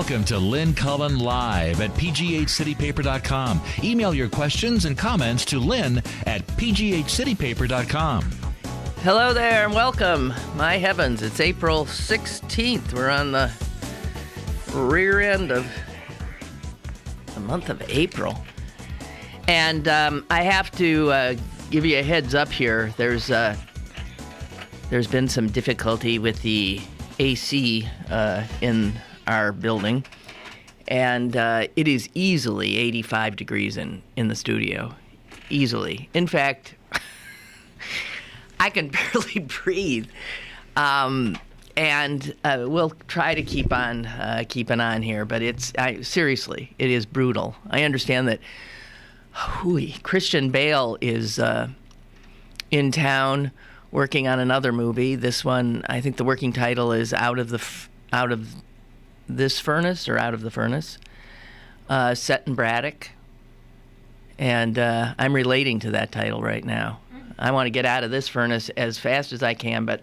Welcome to Lynn Cullen Live at pghcitypaper.com. Email your questions and comments to Lynn at pghcitypaper.com. Hello there and welcome. My heavens, it's April 16th. We're on the rear end of the month of April. And I have to give you a heads up here. There's been some difficulty with the AC in our building, and it is easily 85 degrees in the studio. Easily. In fact, I can barely breathe. And we'll try to keep on keeping on here, but seriously, it is brutal. I understand that Christian Bale is in town working on another movie. This one, I think the working title is Out of This Furnace, or Out of the Furnace, set in Braddock. And I'm relating to that title right now. I want to get out of this furnace as fast as I can, but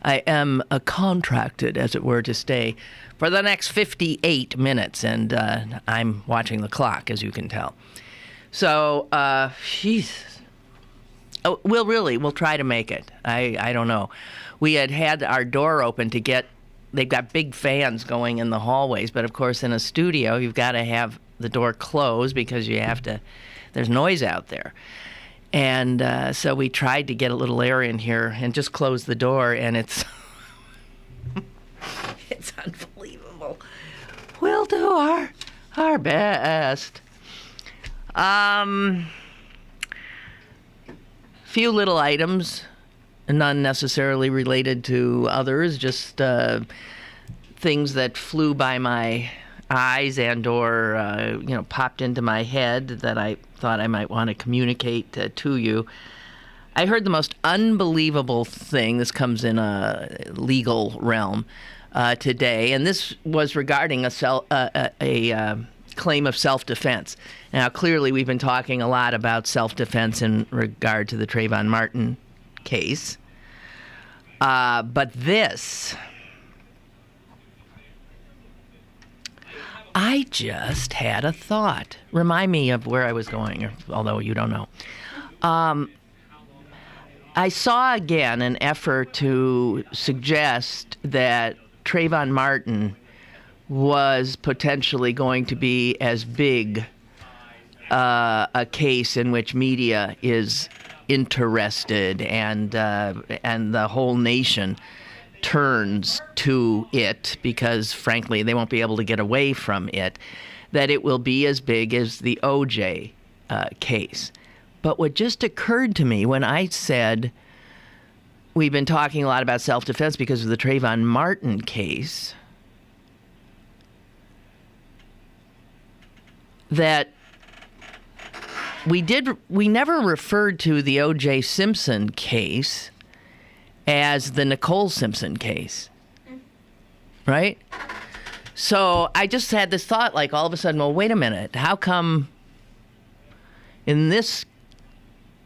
I am contracted, as it were, to stay for the next 58 minutes, and I'm watching the clock, as you can tell. So, we'll try to make it. I don't know. We had our door open to get, they've got big fans going in the hallways, but of course in a studio you've got to have the door closed because there's noise out there. And so we tried to get a little air in here and just close the door, and it's it's unbelievable. We'll do our best. Few little items, none necessarily related to others, just things that flew by my eyes and or popped into my head that I thought I might want to communicate to you. I heard the most unbelievable thing. This comes in a legal realm today, and this was regarding a claim of self-defense. Now, clearly, we've been talking a lot about self-defense in regard to the Trayvon Martin case. But this, I just had a thought. Remind me of where I was going, although you don't know. I saw again an effort to suggest that Trayvon Martin was potentially going to be as big a case in which media is interested and the whole nation turns to it because, frankly, they won't be able to get away from it, that it will be as big as the O.J. Case. But what just occurred to me when I said we've been talking a lot about self-defense because of the Trayvon Martin case, that we never referred to the O.J. Simpson case as the Nicole Simpson case, right? So I just had this thought, like, all of a sudden, well, wait a minute, how come in this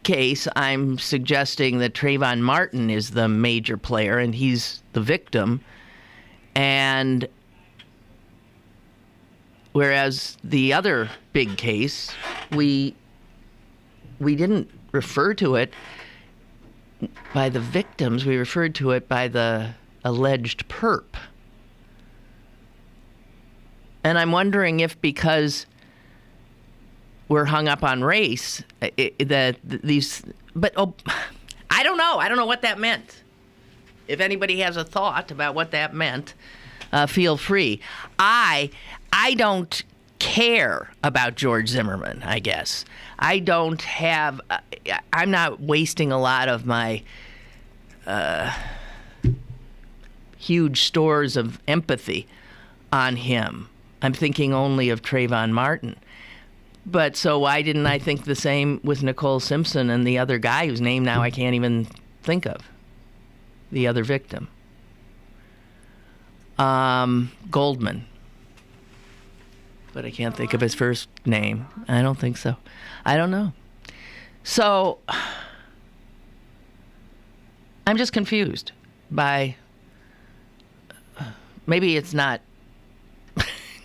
case I'm suggesting that Trayvon Martin is the major player and he's the victim, and whereas the other big case, we didn't refer to it by the victims, we referred to it by the alleged perp. And I'm wondering if because we're hung up on race, I don't know. I don't know what that meant. If anybody has a thought about what that meant, feel free. I don't care about George Zimmerman, I guess. I'm not wasting a lot of my huge stores of empathy on him. I'm thinking only of Trayvon Martin. But so why didn't I think the same with Nicole Simpson and the other guy whose name now I can't even think of? The other victim. Goldman. But I can't think of his first name. I don't think so. I don't know. So I'm just confused by, maybe it's not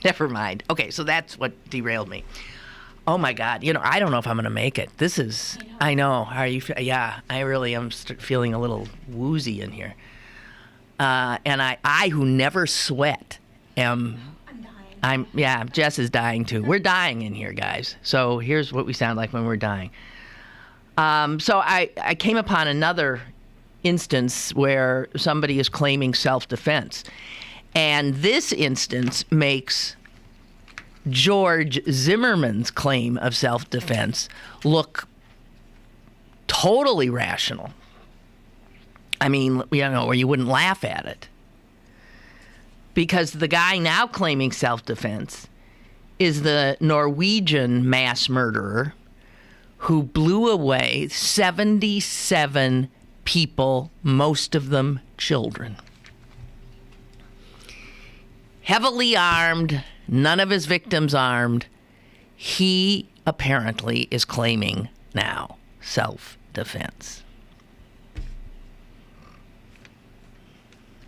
Never mind. Okay, so that's what derailed me. Oh my God! I don't know if I'm going to make it. This is. I know. Are you? Yeah, I really am feeling a little woozy in here. And I who never sweat, am. I'm dying. Yeah, Jess is dying too. We're dying in here, guys. So here's what we sound like when we're dying. So I came upon another instance where somebody is claiming self-defense, and this instance makes George Zimmerman's claim of self-defense look totally rational. I mean, or you wouldn't laugh at it. Because the guy now claiming self-defense is the Norwegian mass murderer who blew away 77 people, most of them children. Heavily armed, none of his victims armed. He apparently is claiming now self-defense.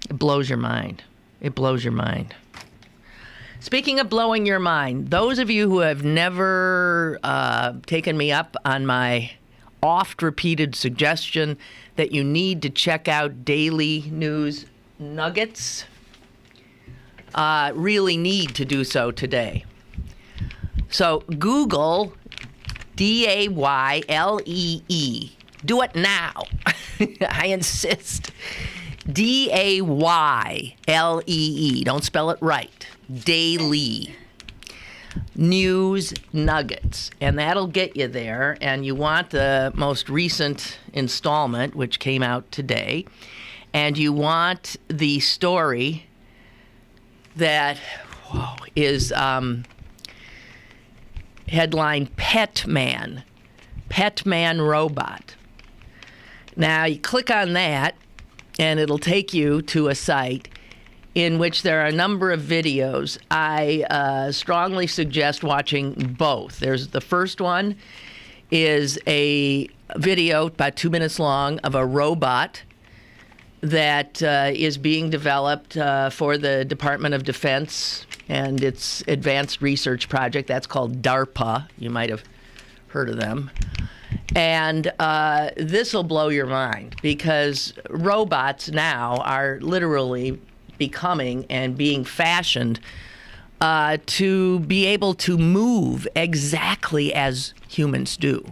It blows your mind. It blows your mind. Speaking of blowing your mind, those of you who have never taken me up on my oft-repeated suggestion that you need to check out daily news nuggets, really need to do so today. So Google Dayle. Do it now. I insist. Dayle. Don't spell it right. Daily. News nuggets. And that'll get you there. And you want the most recent installment, which came out today. And you want the story that is headline Pet Man Robot. Now you click on that and it'll take you to a site in which there are a number of videos. I strongly suggest watching both. There's the first one is a video about 2 minutes long of a robot that is being developed for the Department of Defense and its advanced research project. That's called DARPA. You might have heard of them. And this will blow your mind because robots now are literally becoming and being fashioned to be able to move exactly as humans do.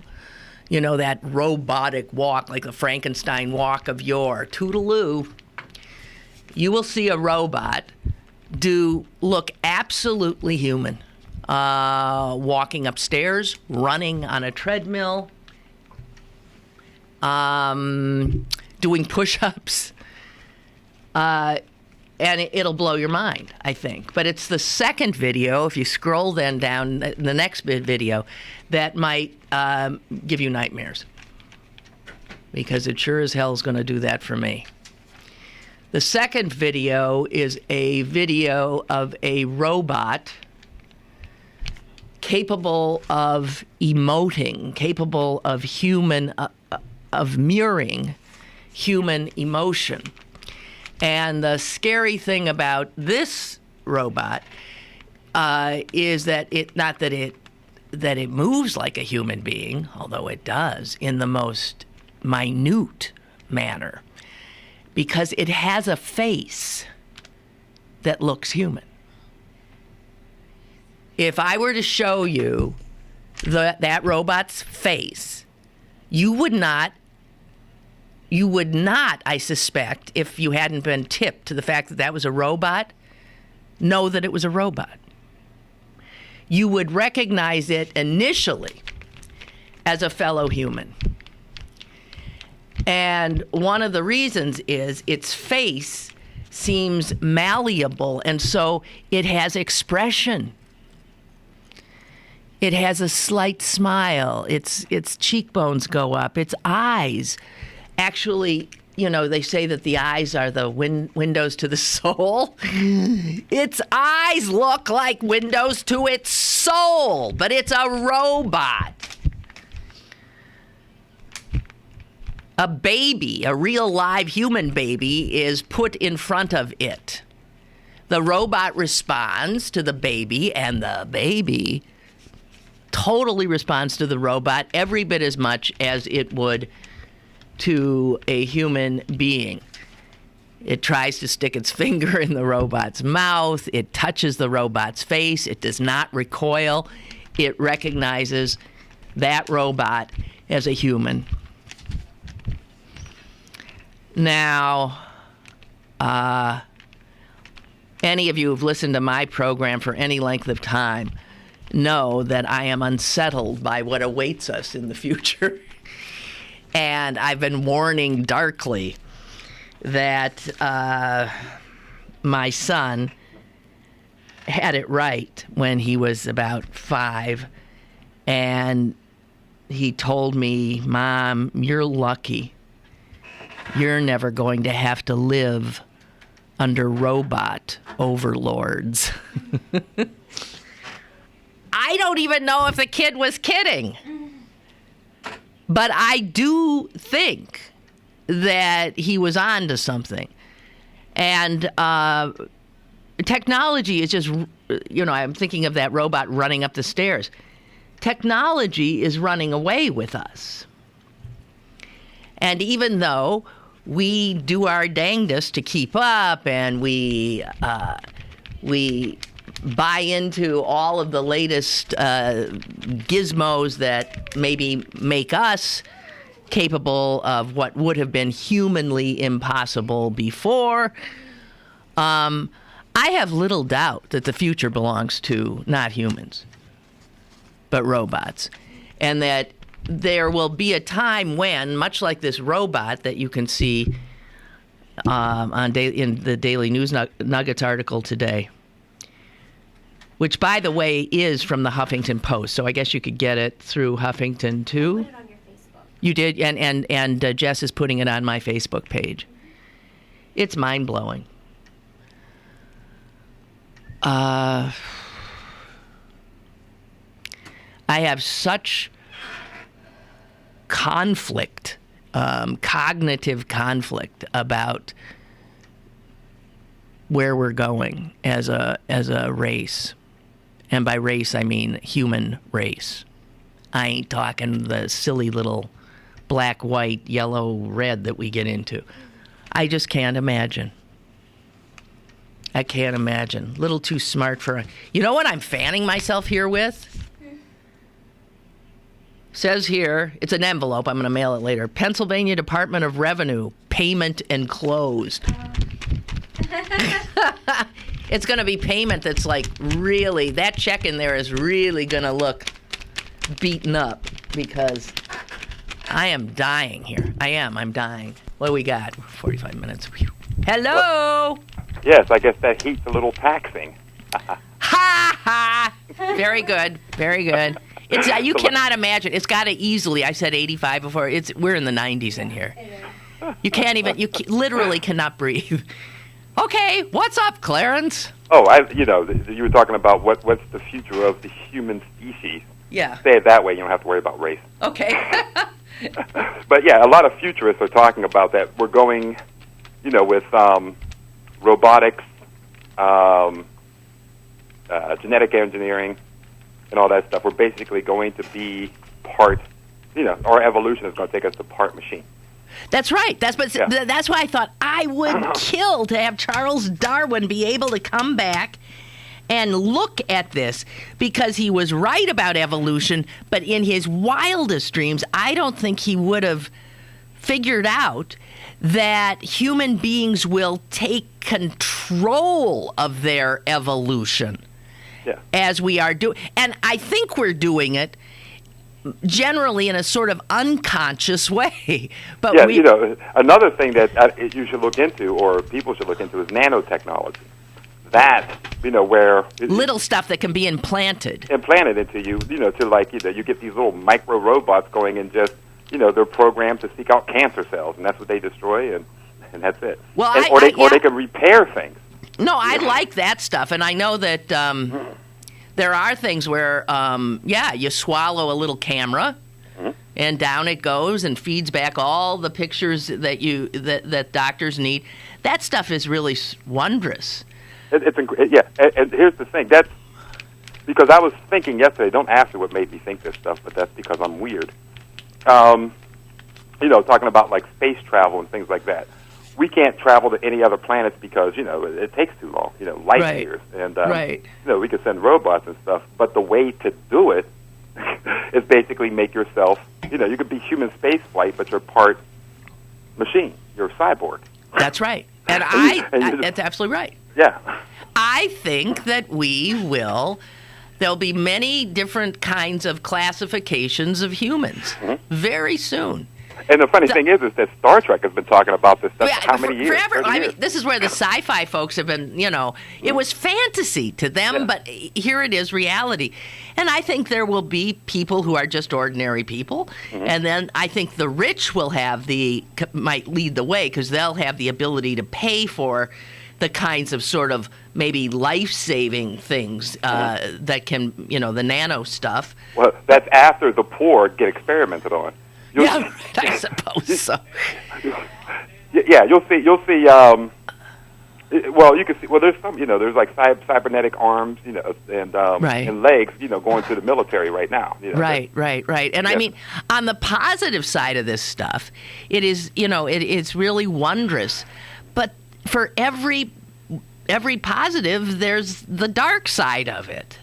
You know, that robotic walk, like the Frankenstein walk of yore. Toodaloo. You will see a robot look absolutely human. Walking upstairs, running on a treadmill, doing push-ups. And it'll blow your mind, I think. But it's the second video, if you scroll then down the next video, that might give you nightmares. Because it sure as hell is going to do that for me. The second video is a video of a robot capable of emoting, capable of mirroring human emotion. And the scary thing about this robot is that it moves like a human being, although it does, in the most minute manner, because it has a face that looks human. If I were to show you that robot's face, you would not, I suspect, if you hadn't been tipped to the fact that that was a robot, know that it was a robot. You would recognize it initially as a fellow human. And one of the reasons is its face seems malleable, and so it has expression. It has a slight smile. Its cheekbones go up. Its eyes. Actually, you know, they say that the eyes are the windows to the soul. Its eyes look like windows to its soul, but it's a robot. A baby, a real live human baby, is put in front of it. The robot responds to the baby, and the baby totally responds to the robot every bit as much as it would to a human being. It tries to stick its finger in the robot's mouth. It touches the robot's face. It does not recoil. It recognizes that robot as a human. Now, any of you who've listened to my program for any length of time know that I am unsettled by what awaits us in the future. And I've been warning darkly that my son had it right when he was about 5. And he told me, "Mom, you're lucky. You're never going to have to live under robot overlords." I don't even know if the kid was kidding. But I do think that he was on to something. And technology is just, I'm thinking of that robot running up the stairs. Technology is running away with us. And even though we do our dangdest to keep up, and we buy into all of the latest gizmos that maybe make us capable of what would have been humanly impossible before, I have little doubt that the future belongs to not humans, but robots. And that there will be a time when, much like this robot that you can see in the Daily News Nuggets article today, which, by the way, is from the Huffington Post. So I guess you could get it through Huffington, too. I put it on your Facebook. You did? And Jess is putting it on my Facebook page. It's mind-blowing. I have such conflict, cognitive conflict about where we're going as a race. And by race, I mean human race. I ain't talking the silly little black, white, yellow, red that we get into. I just can't imagine. I can't imagine. A little too smart for... You know what I'm fanning myself here with? Says here, it's an envelope. I'm going to mail it later. Pennsylvania Department of Revenue, payment enclosed. It's going to be payment that's like really, that check in there is really going to look beaten up because I am dying here. I'm dying. What do we got? 45 minutes. Whew. Hello? Well, yes, I guess that heat's a little taxing. Ha ha! Very good. Very good. It's you cannot imagine. It's got to easily. I said 85 before. We're in the 90s in here. You can't even. Literally cannot breathe. Okay, what's up, Clarence? Oh, you were talking about what's the future of the human species. Yeah. Say it that way, you don't have to worry about race. Okay. But yeah, a lot of futurists are talking about that. We're going, with robotics, genetic engineering, and all that stuff. We're basically going to be part, our evolution is going to take us to part machine. That's right. That's why I thought I would kill to have Charles Darwin be able to come back and look at this, because he was right about evolution, but in his wildest dreams, I don't think he would have figured out that human beings will take control of their evolution as we are doing. And I think we're doing it generally in a sort of unconscious way. But another thing that you should look into, or people should look into, is nanotechnology. That, where... Little stuff that can be implanted into you, to you get these little micro robots going and just, they're programmed to seek out cancer cells, and that's what they destroy, and that's it. Well, or they can repair things. No, I like that stuff, and I know that there are things where, you swallow a little camera, and down it goes and feeds back all the pictures that doctors need. That stuff is really wondrous. And here's the thing. That's because I was thinking yesterday. Don't ask me what made me think this stuff, but that's because I'm weird. Talking about like space travel and things like that. We can't travel to any other planets because it takes too long. Light years, and we could send robots and stuff. But the way to do it is basically make yourself. You could be human space flight, but you're part machine. You're a cyborg. That's right, and that's absolutely right. Yeah. I think that there'll be many different kinds of classifications of humans very soon. And the funny thing is that Star Trek has been talking about this stuff for how many years? Forever. I years? mean, this is where the sci-fi folks have been, it was fantasy to them, but here it is reality. And I think there will be people who are just ordinary people. And then I think the rich might lead the way because they'll have the ability to pay for the kinds of sort of maybe life-saving things that can, the nano stuff. Well, that's after the poor get experimented on. I suppose so. You'll see. Well, you can see. Well, there's some. There's like cybernetic arms. And legs. Going to the military right now. Right. And I mean, on the positive side of this stuff, it is. It's really wondrous. But for every positive, there's the dark side of it.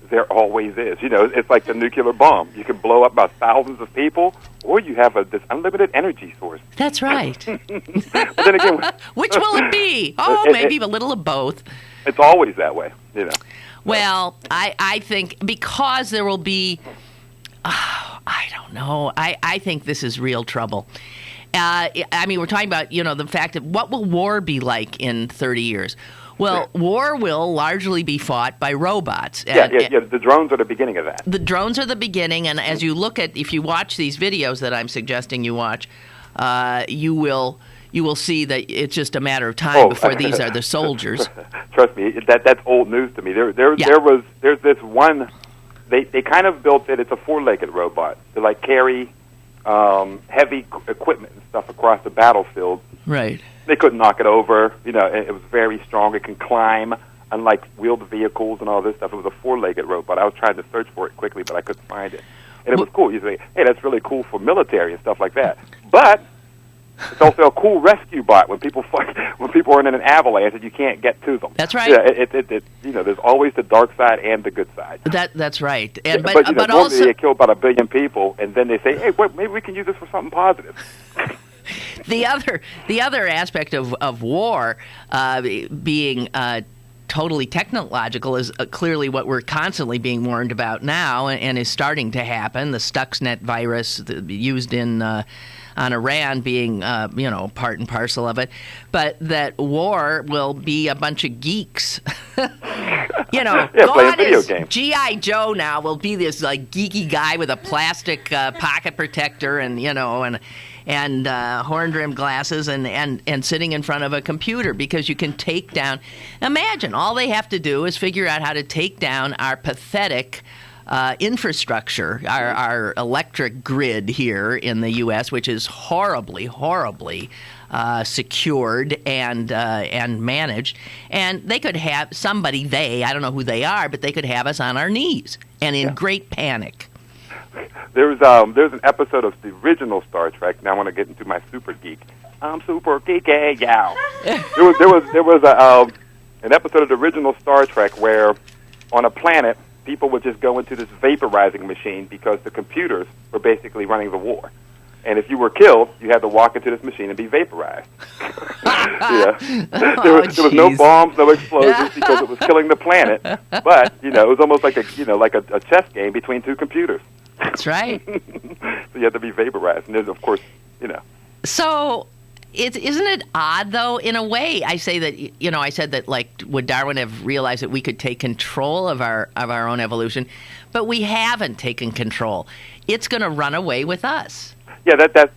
There always is. It's like the nuclear bomb. You can blow up about thousands of people, or you have this unlimited energy source. That's right. But then again, which will it be? Maybe a little of both. It's always that way. Well, I think because there will be, I don't know. I think this is real trouble. I mean, we're talking about, the fact that what will war be like in 30 years? Well, war will largely be fought by robots. The drones are the beginning of that. The drones are the beginning, and as you if you watch these videos that I'm suggesting you watch, you will see that it's just a matter of time before these are the soldiers. Trust me, that's old news to me. There's this one. They kind of built it. It's a four-legged robot to like carry heavy equipment and stuff across the battlefield. Right. They couldn't knock it over. It was very strong. It can climb, unlike wheeled vehicles and all this stuff. It was a four-legged robot. I was trying to search for it quickly, but I couldn't find it. And it was cool. You say, hey, that's really cool for military and stuff like that. But it's also a cool rescue bot when people are in an avalanche and you can't get to them. That's right. Yeah, there's always the dark side and the good side. That's right. And but normally also they kill about 1 billion people, and then they say, hey, maybe we can use this for something positive. The other aspect of war being totally technological is clearly what we're constantly being warned about now, and is starting to happen. The Stuxnet virus used on Iran being part and parcel of it, but that war will be a bunch of geeks. Playing video games. G.I. Joe now will be this like geeky guy with a plastic pocket protector and horn-rimmed glasses and sitting in front of a computer because you can take down. Imagine all they have to do is figure out how to take down our pathetic infrastructure, our electric grid here in the U.S., which is horribly secured and managed. And they could have I don't know who they are, but they could have us on our knees and in great panic. There's an episode of the original Star Trek. Now I want to get into my super geek. I'm super geeky, yeah. There was an episode of the original Star Trek where on a planet people would just go into this vaporizing machine because the computers were basically running the war. And if you were killed, you had to walk into this machine and be vaporized. There was no bombs, no explosions because it was killing the planet. But it was almost like a chess game between two computers. That's right. So you have to be vaporized, and there's of course, So, isn't it odd though? In a way, I say that I said that like would Darwin have realized that we could take control of our own evolution, but we haven't taken control. It's going to run away with us. Yeah, that's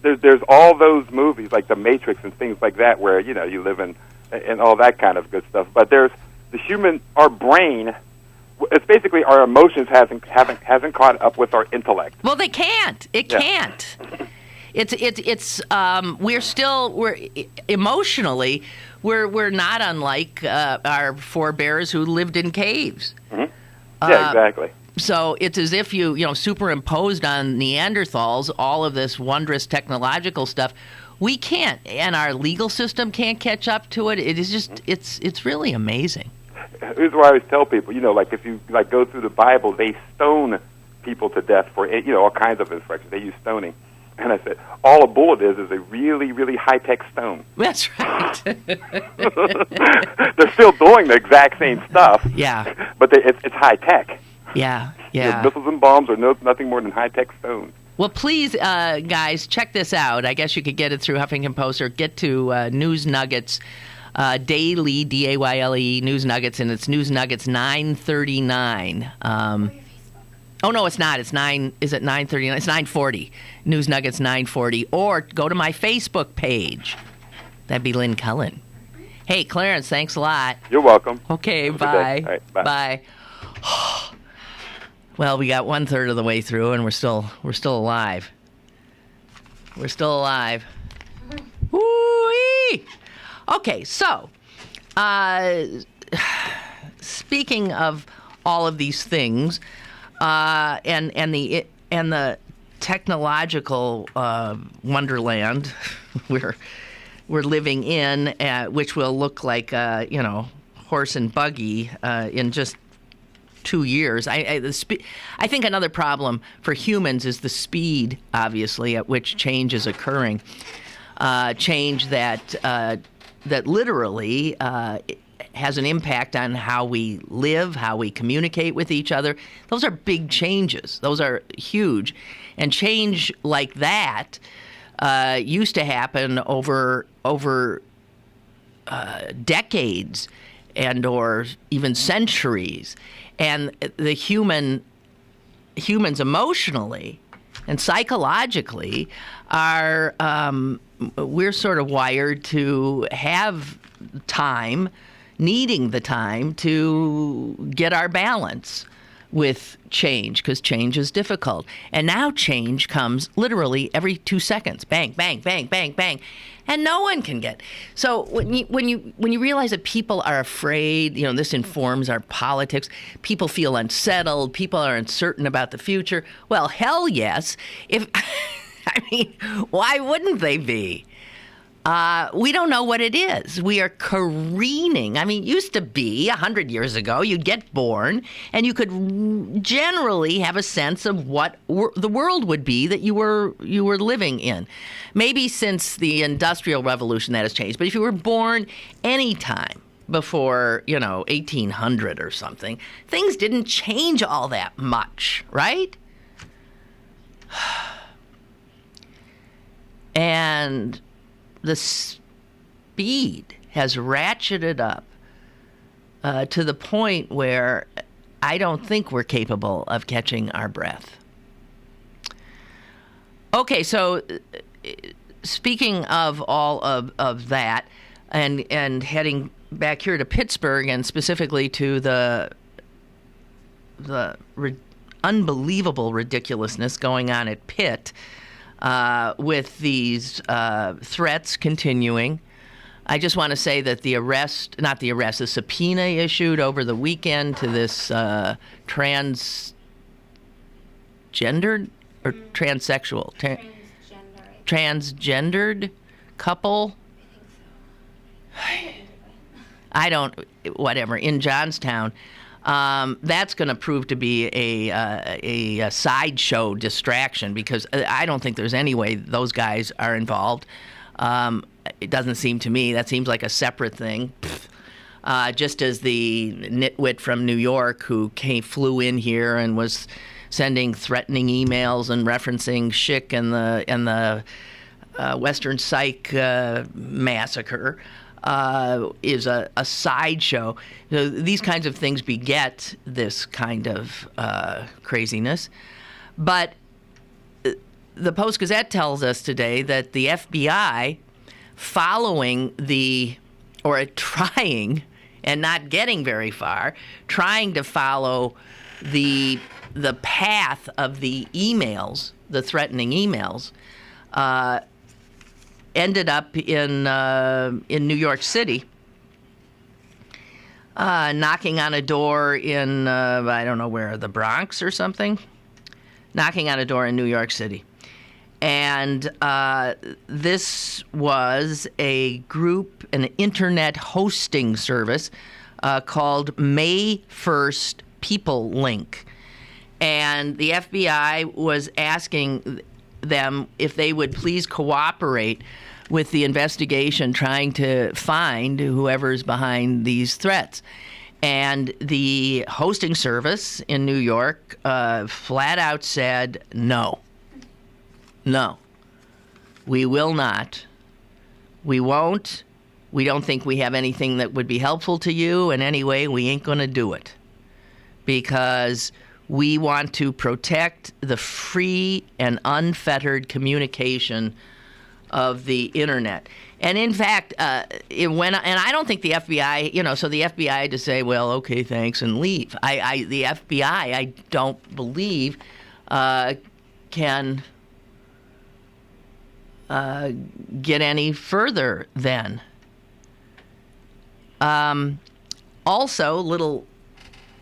there's all those movies like The Matrix and things like that where you live in and all that kind of good stuff. But there's our brain. It's basically our emotions hasn't caught up with our intellect. Well, they can't. It can't. we're emotionally, we're not unlike our forebears who lived in caves. Mm-hmm. Yeah, exactly. So it's as if you superimposed on Neanderthals all of this wondrous technological stuff. We can't, and our legal system can't catch up to it. It is just, it's really amazing. Here's what I always tell people, like if you go through the Bible, they stone people to death for, all kinds of infractions. They use stoning. And I said, all a bullet is a really, really high-tech stone. That's right. They're still doing the exact same stuff. Yeah. But it's high-tech. Yeah. Missiles and bombs are nothing more than high-tech stones. Well, please, guys, check this out. I guess you could get it through Huffington Post or get to News Nuggets Daily, Dayle, News Nuggets, and it's News Nuggets 939. Oh, no, it's not. It's 9. Is it 9:39? It's 9:40. News Nuggets 9:40. Or go to my Facebook page. That'd be Lynn Cullen. Hey, Clarence, thanks a lot. You're welcome. Okay, Have a bye. good day. All right, bye. Well, we got 1/3 of the way through, and we're still alive. We're still alive. Woo-wee! Okay, so speaking of all of these things. And the technological wonderland we're living in, which will look like horse and buggy in just 2 years. I think another problem for humans is the speed, obviously, at which change is occurring. Change that literally has an impact on how we live, how we communicate with each other. Those are big changes. Those are huge. And change like that used to happen over decades and or even centuries. And the humans emotionally and psychologically are we're sort of wired to have time, needing the time to get our balance with change, because change is difficult. And now change comes literally every 2 seconds. Bang, bang, bang, bang, bang. And no one can get. So when you realize that people are afraid, this informs our politics. People feel unsettled. People are uncertain about the future. Well, hell yes. Why wouldn't they be? We don't know what it is. We are careening. It used to be 100 years ago, you'd get born and you could generally have a sense of what the world would be that you were living in. Maybe since the Industrial Revolution that has changed. But if you were born any time before, 1800 or something, things didn't change all that much, right? And the speed has ratcheted up to the point where I don't think we're capable of catching our breath. Okay, so speaking of all of that, and heading back here to Pittsburgh, and specifically to the unbelievable ridiculousness going on at Pitt, with these threats continuing. I just want to say that the subpoena issued over the weekend to this transgendered or transsexual, transgendered couple. Whatever, in Johnstown. That's going to prove to be a sideshow distraction, because I don't think there's any way those guys are involved. It doesn't seem to me. That seems like a separate thing. Just as the nitwit from New York who flew in here and was sending threatening emails and referencing Schick and the Western Psych massacre. Is a sideshow. These kinds of things beget this kind of crazynesBut the Post-Gazette tells us today that the FBI, trying and not getting very far, trying to follow the path of the emails, the threatening emails, ended up in New York City, knocking on a door in, I don't know where, the Bronx or something? Knocking on a door in New York City. And this was a group, an internet hosting service called May 1st People Link. And the FBI was asking them if they would please cooperate with the investigation trying to find whoever's behind these threats. And the hosting service in New York flat out said, no, we will not. We won't. We don't think we have anything that would be helpful to you. And anyway, we ain't going to do it because we want to protect the free and unfettered communication of the internet. And in fact, and I don't think the FBI, so the FBI had to say, well, okay, thanks, and leave. The FBI, I don't believe, can get any further then. Also, little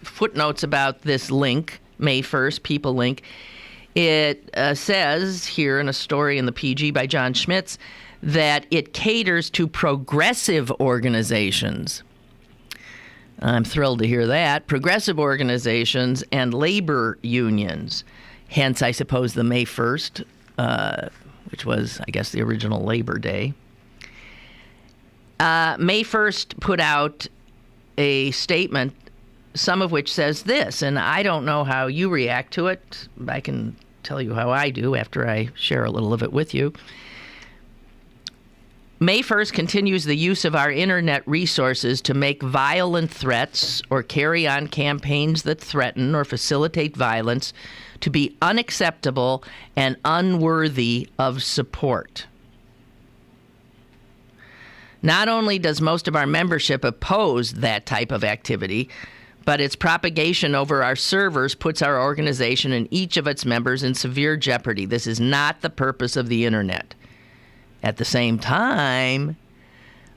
footnotes about this link, May 1st, People Link. It says here in a story in the PG by John Schmitz that it caters to progressive organizations. I'm thrilled to hear that. Progressive organizations and labor unions. Hence, I suppose, the May 1st, which was, I guess, the original Labor Day. May 1st put out a statement, some of which says this, and I don't know how you react to it. I can tell you how I do after I share a little of it with you. May 1st continues the use of our internet resources to make violent threats or carry on campaigns that threaten or facilitate violence to be unacceptable and unworthy of support. Not only does most of our membership oppose that type of activity, but its propagation over our servers puts our organization and each of its members in severe jeopardy. This is not the purpose of the internet. At the same time,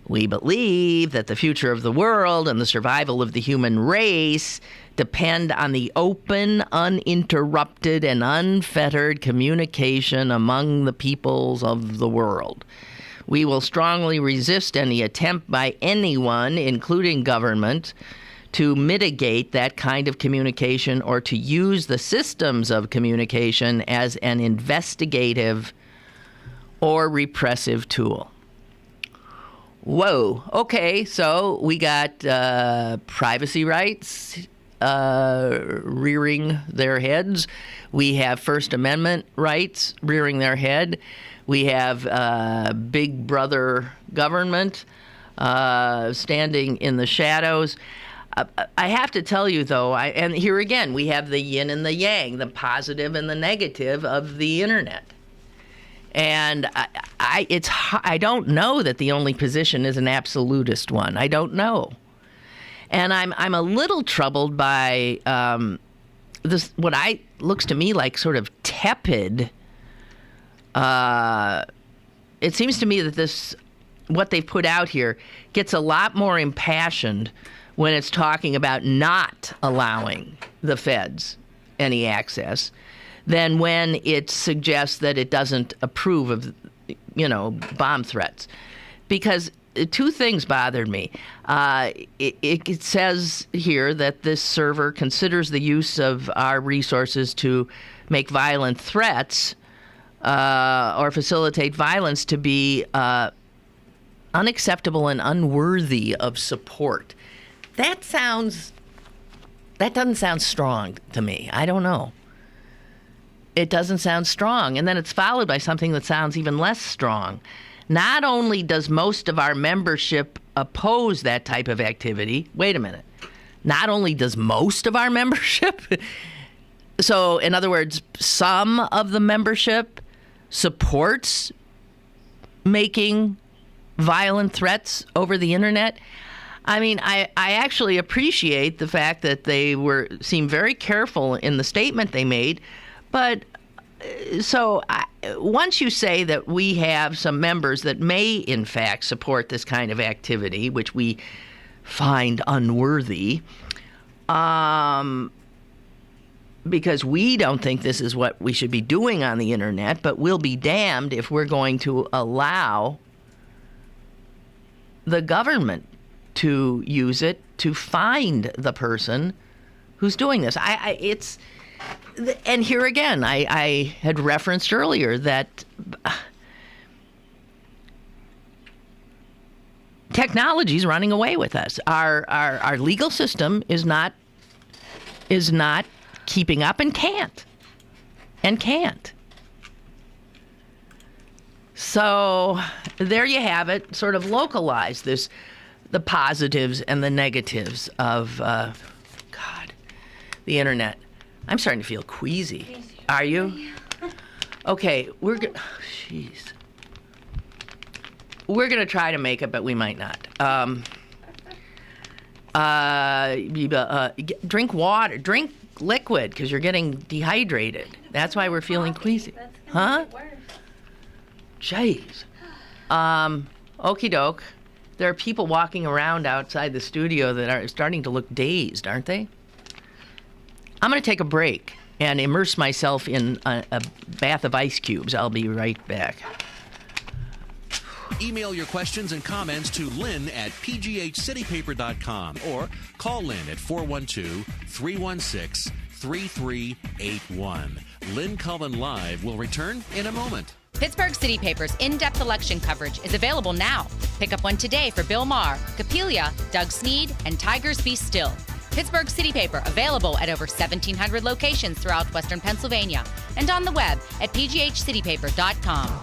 we believe that the future of the world and the survival of the human race depend on the open, uninterrupted, and unfettered communication among the peoples of the world. We will strongly resist any attempt by anyone, including government, to mitigate that kind of communication or to use the systems of communication as an investigative or repressive tool. Whoa. Okay, so we got privacy rights rearing their heads. We have First Amendment rights rearing their head. We have Big Brother government standing in the shadows. I have to tell you, though, and here again, we have the yin and the yang, the positive and the negative of the internet. And I don't know that the only position is an absolutist one. I don't know. And I'm a little troubled by this, what looks to me like sort of tepid. It seems to me that what they've put out here gets a lot more impassioned when it's talking about not allowing the feds any access than when it suggests that it doesn't approve of, bomb threats. Because two things bothered me. It says here that this server considers the use of our resources to make violent threats or facilitate violence to be unacceptable and unworthy of support. That doesn't sound strong to me. I don't know. It doesn't sound strong. And then it's followed by something that sounds even less strong. Not only does most of our membership oppose that type of activity, wait a minute. Not only does most of our membership, so in other words, some of the membership supports making violent threats over the internet. I mean, I actually appreciate the fact that they seem very careful in the statement they made. But so once you say that we have some members that may, in fact, support this kind of activity, which we find unworthy, because we don't think this is what we should be doing on the internet, but we'll be damned if we're going to allow the government to use it to find the person who's doing this. And here again, I had referenced earlier that technology is running away with us. Our legal system is not keeping up and can't. So there you have it, sort of localized the positives and the negatives of the internet. I'm starting to feel queasy. Are you? Okay, we're gonna try to make it, but we might not. Drink water. Drink liquid, because you're getting dehydrated. That's why we're feeling queasy. Huh? Jeez. Okie doke. There are people walking around outside the studio that are starting to look dazed, aren't they? I'm going to take a break and immerse myself in a bath of ice cubes. I'll be right back. Email your questions and comments to Lynn at pghcitypaper.com or call Lynn at 412-316-3381. Lynn Cullen Live will return in a moment. Pittsburgh City Paper's in-depth election coverage is available now. Pick up one today for Bill Maher, Capelia, Doug Sneed, and Tigers Be Still. Pittsburgh City Paper available at over 1,700 locations throughout Western Pennsylvania and on the web at pghcitypaper.com.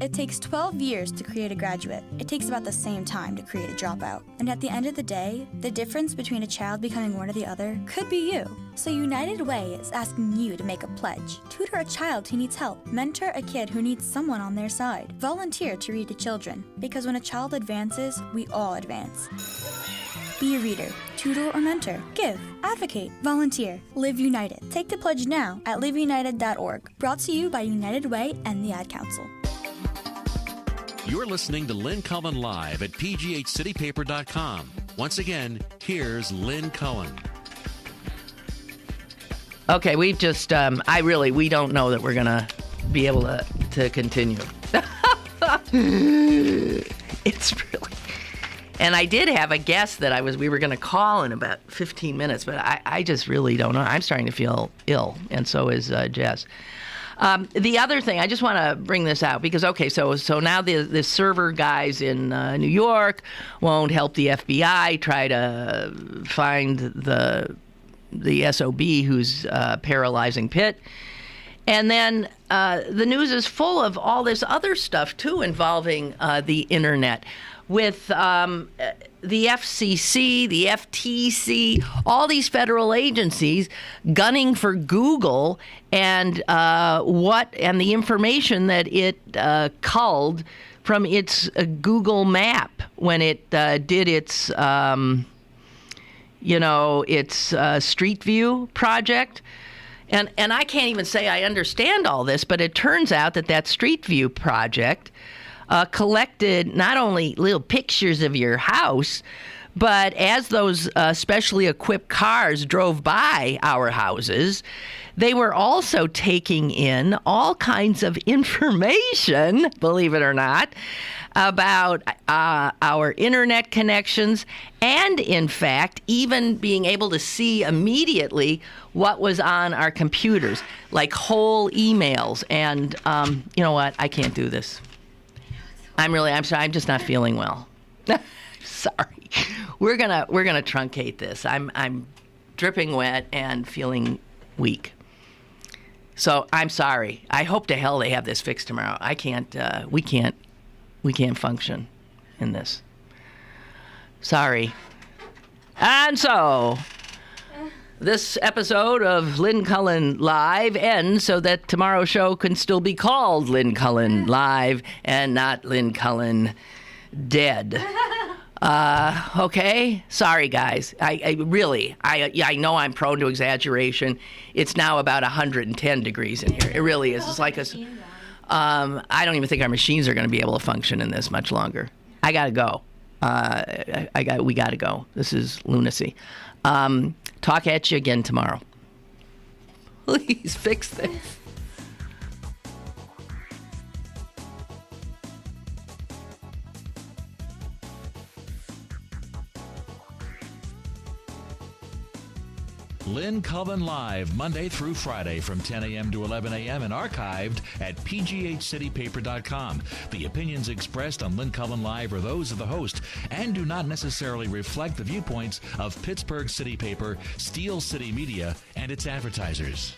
It takes 12 years to create a graduate. It takes about the same time to create a dropout. And at the end of the day, the difference between a child becoming one or the other could be you. So United Way is asking you to make a pledge. Tutor a child who needs help. Mentor a kid who needs someone on their side. Volunteer to read to children. Because when a child advances, we all advance. Be a reader, tutor or mentor. Give, advocate, volunteer. Live United. Take the pledge now at liveunited.org. Brought to you by United Way and the Ad Council. You're listening to Lynn Cullen Live at pghcitypaper.com. Once again, here's Lynn Cullen. Okay, we've just, we don't know that we're going to be able to continue. It's really, and I did have a guest that we were going to call in about 15 minutes, but I just really don't know. I'm starting to feel ill, and so is Jess. The other thing, I just want to bring this out because, okay, so now the server guys in New York won't help the FBI try to find the SOB who's paralyzing Pitt. And then the news is full of all this other stuff, too, involving the internet with the FCC, the FTC, all these federal agencies gunning for Google and the information that it culled from its Google map when it did its Street View project. And I can't even say I understand all this, but it turns out that Street View project collected not only little pictures of your house, but as those specially equipped cars drove by our houses, they were also taking in all kinds of information, believe it or not, about our internet connections and, in fact, even being able to see immediately what was on our computers, like whole emails. And you know what? I can't do this. I'm sorry. I'm just not feeling well. Sorry. We're gonna truncate this. I'm dripping wet and feeling weak. So I'm sorry. I hope to hell they have this fixed tomorrow. I can't. We can't function in this. Sorry. And so this episode of Lynn Cullen Live ends so that tomorrow's show can still be called Lynn Cullen Live and not Lynn Cullen Dead. Okay? Sorry, guys. I know I'm prone to exaggeration. It's now about 110 degrees in here. It really is. It's like I don't even think our machines are going to be able to function in this much longer. I got to go. We got to go. This is lunacy. Talk at you again tomorrow. Please fix this. Lynn Cullen Live, Monday through Friday from 10 a.m. to 11 a.m. and archived at pghcitypaper.com. The opinions expressed on Lynn Cullen Live are those of the host and do not necessarily reflect the viewpoints of Pittsburgh City Paper, Steel City Media, and its advertisers.